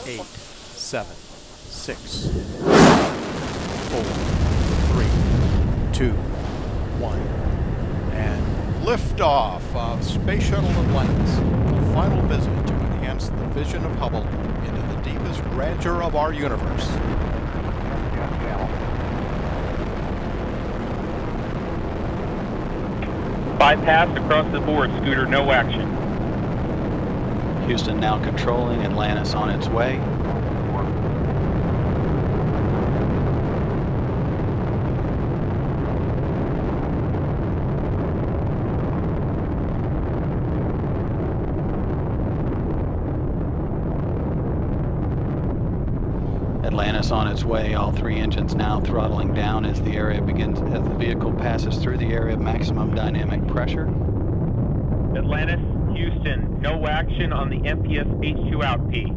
8, 7, 6, 4, 3, 2, 1, and liftoff of Space Shuttle Atlantis, the final visit to enhance the vision of Hubble into the deepest grandeur of our universe. Bypass across the board, Scooter, no action. Houston now controlling, Atlantis on its way. Atlantis on its way, all three engines now throttling down as the vehicle passes through the area of maximum dynamic pressure. Atlantis, Houston, no action on the MPS H2 out, P.